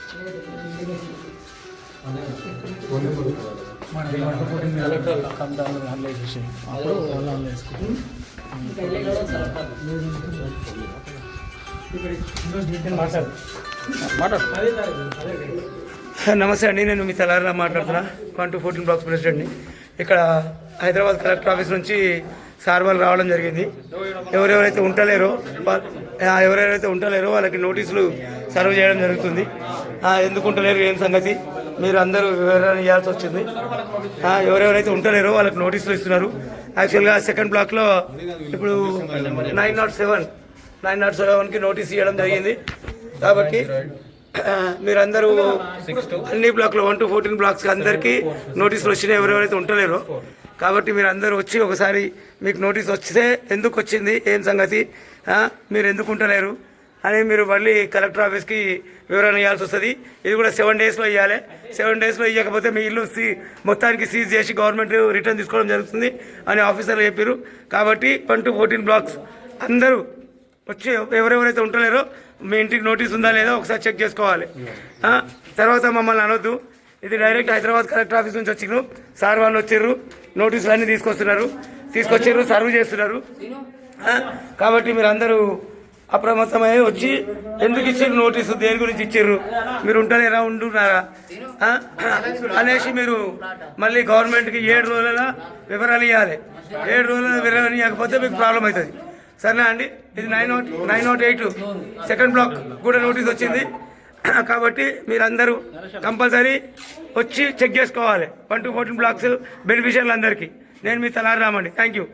నమస్తే అండి, నేను మీ తలారిలా మాట్లాడుతున్నా. 1 to 14 బ్లాక్స్ ప్రెసిడెంట్ని. ఇక్కడ హైదరాబాద్ కలెక్టర్ ఆఫీస్ నుంచి సార్ వాళ్ళు రావడం జరిగింది. ఎవరెవరైతే ఉంటలేరో వాళ్ళకి నోటీసులు సర్వ్ చేయడం జరుగుతుంది. ఎందుకు ఉంటలేరు ఏం సంగతి మీరు అందరూ వివరణ ఇవ్వాల్సి వచ్చింది. ఎవరెవరైతే ఉంటలేరో వాళ్ళకి నోటీసులు ఇస్తున్నారు. యాక్చువల్గా సెకండ్ బ్లాక్లో ఇప్పుడు 907కి నోటీస్ ఇవ్వడం జరిగింది. కాబట్టి మీరందరూ అన్ని బ్లాక్లో 1 to 14 బ్లాక్స్కి అందరికీ నోటీసులు వచ్చినాయి ఎవరెవరైతే ఉంటలేరో. కాబట్టి మీరు అందరూ వచ్చి ఒకసారి మీకు నోటీస్ వస్తే ఎందుకు వచ్చింది ఏం సంగతి మీరు ఎందుకు ఉంటలేరు అని మీరు మళ్ళీ కలెక్టర్ ఆఫీస్కి వివరణ ఇవ్వాల్సి వస్తుంది. ఇది కూడా 7 daysలో ఇవ్వాలి. 7 daysలో ఇవ్వకపోతే మీ ఇల్లు మొత్తానికి సీజ్ చేసి గవర్నమెంట్ రిటర్న్ తీసుకోవడం జరుగుతుంది అని ఆఫీసర్లు చెప్పారు. కాబట్టి 1 to 14 బ్లాక్స్ అందరూ వచ్చి ఎవరెవరైతే ఉంటలేరో మీ ఇంటికి నోటీస్ ఉందా లేదా ఒకసారి చెక్ చేసుకోవాలి. తర్వాత మమ్మల్ని అనొద్దు. ఇది డైరెక్ట్ హైదరాబాద్ కలెక్టర్ ఆఫీస్ నుంచి వచ్చిండ్రు. సార్ వాళ్ళు వచ్చారు, నోటీసులు అన్నీ తీసుకొచ్చారు, సర్వ్ చేస్తున్నారు. కాబట్టి మీరు అందరూ అప్రమత్తమై వచ్చి ఎందుకు ఇచ్చారు నోటీసు, దేని గురించి ఇచ్చారు, మీరు ఉంటున్నారా అనేసి మీరు మళ్ళీ గవర్నమెంట్కి 7 రోజుల వివరాలు ఇవ్వాలి. 7 రోజుల వివరాలు ఇవ్వకపోతే మీకు ప్రాబ్లం అవుతుంది. సరేనా అండి? ఇది 908 సెకండ్ బ్లాక్ కూడా నోటీస్ వచ్చింది. కాబట్టి మీరందరూ కంపల్సరీ వచ్చి చెక్ చేసుకోవాలి. 1 to 14 బ్లాక్స్ బెనిఫిషియర్లు అందరికీ. నేను మీ తలారి రామండి. Thank you.